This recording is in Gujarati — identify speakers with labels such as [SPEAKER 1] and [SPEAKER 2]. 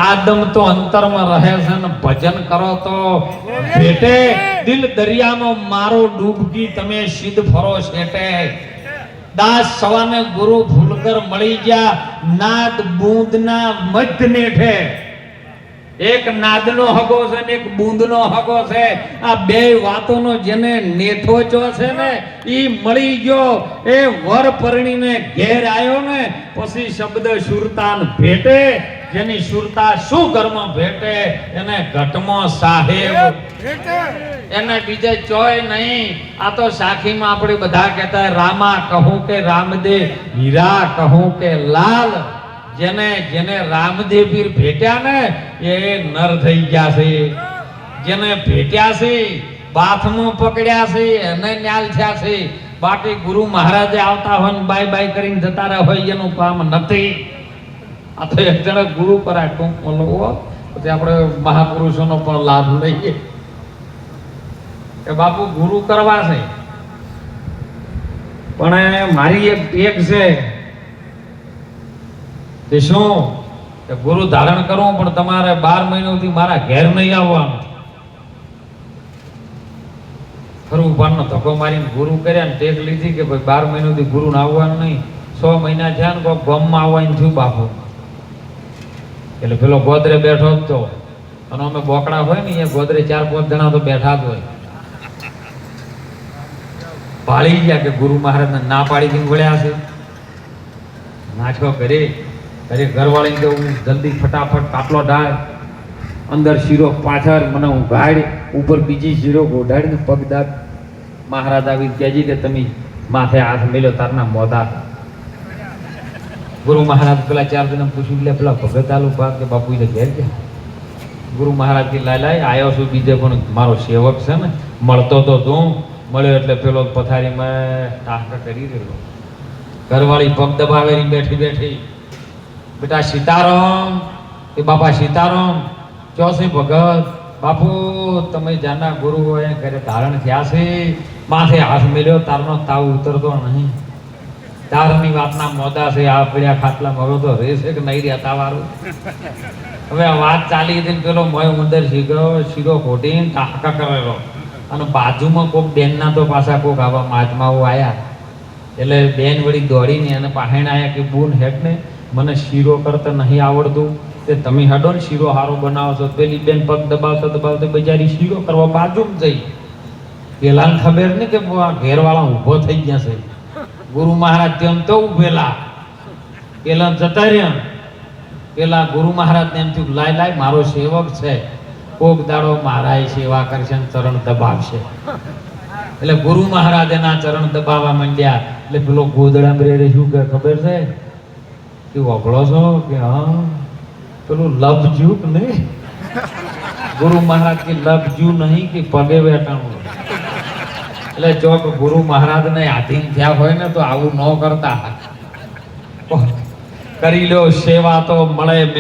[SPEAKER 1] આદમ તો અંતરમાં રહે છે ને ભજન કરો તો ભેટે. દિલ દરિયામાં મારો ડૂબકી તમે સિદ્ધ ફરો શેટે. દાસ સવાને ગુરુ ભૂલકર મળી ગયા નાદ બૂંદના મધ્ય નેઠે. એક નાદનો હગો છે ને એક બૂંદનો હગો છે. આ બે વાતોનો જેને નેઠો ચો છે ને ઈ મળી ગયો. એ વર પરણીને ઘેર આવ્યો ને પછી શબ્દ સુરતાન ભેટે. જેની સુરતા શું ઘરમાં ભેટે એને ઘટમાં સાહેબ એને બીજે ચોય નહીં. આ તો સાખીમાં આપણે બધા કહેતા રામા કહું કે રામદેવ, હીરા કહું કે લાલ. જેને જેને રામદેવ પીર ભેટ્યા ને એ નર થઈ ગયા છે. જેને ભેટ્યા છે બાથમાં પકડ્યા છે એને ન્યાલ થયા છે. બાકી ગુરુ મહારાજે આવતા હોય ને બાય બાય કરીને જતા રહ્યા હોય એનું કામ નથી. આ તો એક જણે ગુરુ કરાય ટૂંક મળવો પછી આપણે મહાપુરુષોનો પણ લાભ લઈએ કે બાપુ ગુરુ કરવા છે. પણ મારી એક ટેક છે કે શું કે ગુરુ ધારણ કરવું પણ તમારે 12 મહિનાથી મારા ઘેર નહીં આવવાનું. ખરું પાનનો ધક્કો મારીને ગુરુ કર્યા ને ટેક લીધી કે ભાઈ 12 મહિનાથી ગુરુ ને આવવાનું નહીં. 6 મહિના થયા ને કોઈ ગામમાં આવવાનું થયું બાપુ. એટલે પેલો ગોદરે બેઠો જ તો અને અમે બોકડા હોય ને એ ગોદરે 4-5 જણા તો બેઠા જ હોય. ભાળી ગયા કે ગુરુ મહારાજને ના પાડી દીને વળ્યા છે. નાચો કરે અરે ઘરવાળીને કે હું જલ્દી ફટાફટ કાટલો ઢાળ અંદર શીરો પાછળ મને ઉઘાડ ઉપર બીજી શીરો ગોઢાડીને પગ દાબ. મહારાજ આવી કહેજી કે તમે માથે હાથ મેલ્યો તારના મોઢા. ગુરુ મહારાજ પેલા 4 જણા પૂછ્યું લે પેલા ભગત આલુ પા કે બાપુ એ ઘેર ગયા. ગુરુ મહારાજ કે લાય આવ્યો છું બીજે પણ મારો સેવક છે ને મળતો તો તું મળ્યો એટલે પેલો પથારીમાં ટાંકા કરી રહ્યો. ઘરવાળી પગ દબાવેલી બેઠી બેઠી બેટા સીતારામ એ બાપા સીતારામ ચોસી ભગત બાપુ તમે જાના ગુરુ હોય ઘરે ધારણ થયા છે માથે હાથ મેલ્યો તારનો તાવ ઉતરતો નહીં. તારની વાતના મોદા છે આ પડ્યા ખાટલામાં હવે તો રહેશે કે નહીં રહ્યા તાવારું. હવે આ વાત ચાલી હતી પેલો મોય અંદર શીરો ખોટીને ટાંકા કરેલો અને બાજુમાં કોક બેનના તો પાછા કોક આવા મહાત્માઓ આયા એટલે બેન વળી દોડીને એને પાહેણ આયા કે બૂન હેક ને મને શીરો કરતા નહીં આવડતું તે તમે હડો ને શીરો હારો બનાવો છો. પેલી બેન પગ દબાવતો દબાવતો બજારી શીરો કરવા બાજુમાં જઈ. પેલાને ખબર નહીં કે આ ઘેરવાળા ઊભો થઈ ગયા છે. ગુરુ મહારાજ તેમ તો ઉભેલા પેલા જતા રહ્યા. પેલા ગુરુ મહારાજ ને એમ થયું લાય મારો સેવક છે કોક દાડો મારા સેવા કરશે ને ચરણ દબાવશે. એટલે ગુરુ મહારાજ એના ચરણ દબાવવા માંડ્યા. એટલે પેલો ગોદડા બ્રેરે શું કે ખબર છે કે વગળો છો કે હા પેલું લપજુ કે નહીં. ગુરુ મહારાજ કે લપજુ નહીં કે પગે બેઠાણું. એટલે ચોક ગુરુ મહારાજ ને આધીન થયા હોય ને તો આવું ન કરતા. કરી લો સેવા તો મળે.